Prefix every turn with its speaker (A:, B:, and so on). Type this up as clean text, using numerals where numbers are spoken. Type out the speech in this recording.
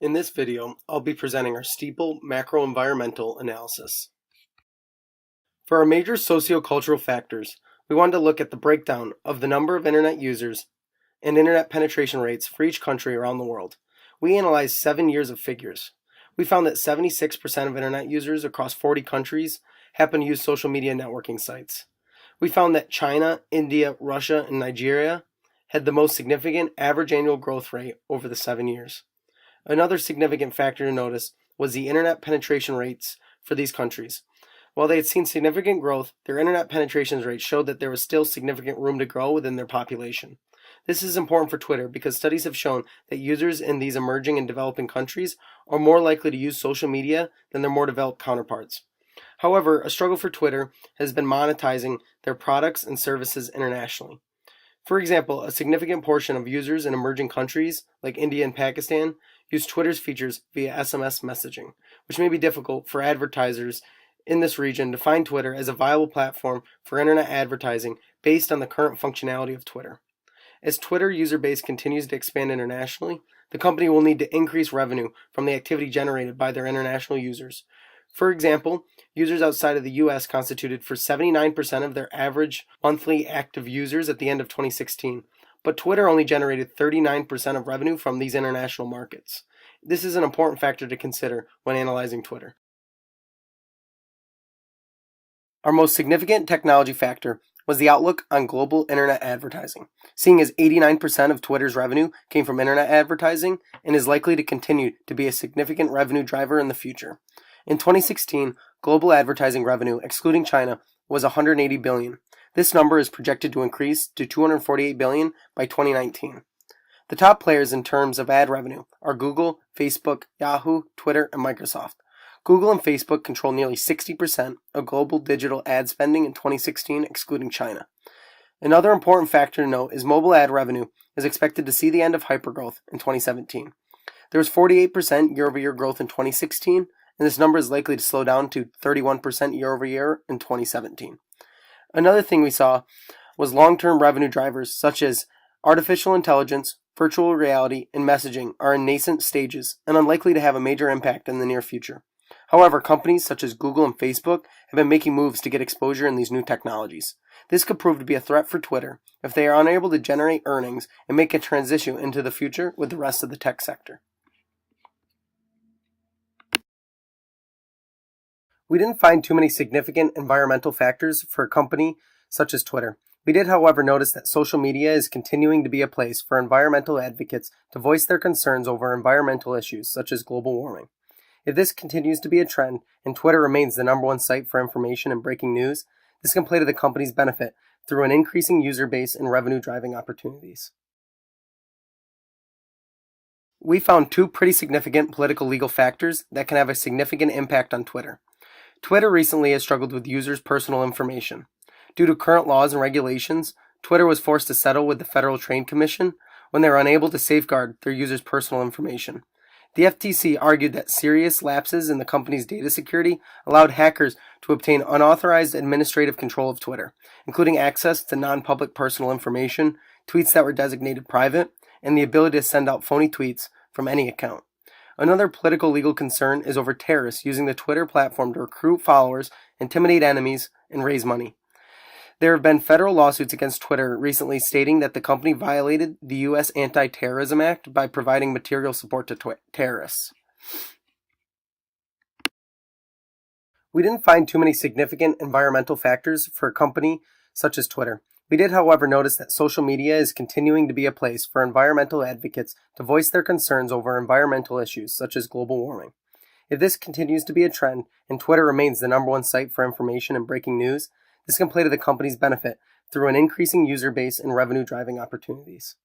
A: In this video, I'll be presenting our Steple macro-environmental analysis. For our major socio-cultural factors, we wanted to look at the breakdown of the number of internet users and internet penetration rates for each country around the world. We analyzed 7 years of figures. We found that 76% of internet users across 40 countries happen to use social media networking sites. We found that China, India, Russia, and Nigeria had the most significant average annual growth rate over the 7 years. Another significant factor to notice was the internet penetration rates for these countries. While they had seen significant growth, their internet penetration rates showed that there was still significant room to grow within their population. This is important for Twitter because studies have shown that users in these emerging and developing countries are more likely to use social media than their more developed counterparts. However, a struggle for Twitter has been monetizing their products and services internationally. For example, a significant portion of users in emerging countries like India and Pakistan use Twitter's features via SMS messaging, which may be difficult for advertisers in this region to find Twitter as a viable platform for internet advertising based on the current functionality of Twitter. As Twitter user base continues to expand internationally, the company will need to increase revenue from the activity generated by their international users. For example, users outside of the US constituted for 79% of their average monthly active users at the end of 2016, but Twitter only generated 39% of revenue from these international markets. This is an important factor to consider when analyzing Twitter. Our most significant technology factor was the outlook on global internet advertising, seeing as 89% of Twitter's revenue came from internet advertising and is likely to continue to be a significant revenue driver in the future. In 2016, global advertising revenue, excluding China, was $180 billion. This number is projected to increase to $248 billion by 2019. The top players in terms of ad revenue are Google, Facebook, Yahoo, Twitter, and Microsoft. Google and Facebook control nearly 60% of global digital ad spending in 2016, excluding China. Another important factor to note is mobile ad revenue is expected to see the end of hypergrowth in 2017. There was 48% year-over-year growth in 2016, and this number is likely to slow down to 31% year-over-year in 2017. Another thing we saw was long-term revenue drivers such as artificial intelligence, virtual reality, and messaging are in nascent stages and unlikely to have a major impact in the near future. However, companies such as Google and Facebook have been making moves to get exposure in these new technologies. This could prove to be a threat for Twitter if they are unable to generate earnings and make a transition into the future with the rest of the tech sector. We didn't find too many significant environmental factors for a company such as Twitter. We did, however, notice that social media is continuing to be a place for environmental advocates to voice their concerns over environmental issues such as global warming. If this continues to be a trend and Twitter remains the number one site for information and breaking news, this can play to the company's benefit through an increasing user base and revenue-driving opportunities. We found two pretty significant political legal factors that can have a significant impact on Twitter. Twitter recently has struggled with users' personal information. Due to current laws and regulations, Twitter was forced to settle with the Federal Trade Commission when they were unable to safeguard their users' personal information. The FTC argued that serious lapses in the company's data security allowed hackers to obtain unauthorized administrative control of Twitter, including access to non-public personal information, tweets that were designated private, and the ability to send out phony tweets from any account. Another political legal concern is over terrorists using the Twitter platform to recruit followers, intimidate enemies, and raise money. There have been federal lawsuits against Twitter recently stating that the company violated the U.S. Anti-Terrorism Act by providing material support to terrorists. We didn't find too many significant environmental factors for a company such as Twitter. We did, however, notice that social media is continuing to be a place for environmental advocates to voice their concerns over environmental issues such as global warming. If this continues to be a trend and Twitter remains the number one site for information and breaking news, this can play to the company's benefit through an increasing user base and revenue-driving opportunities.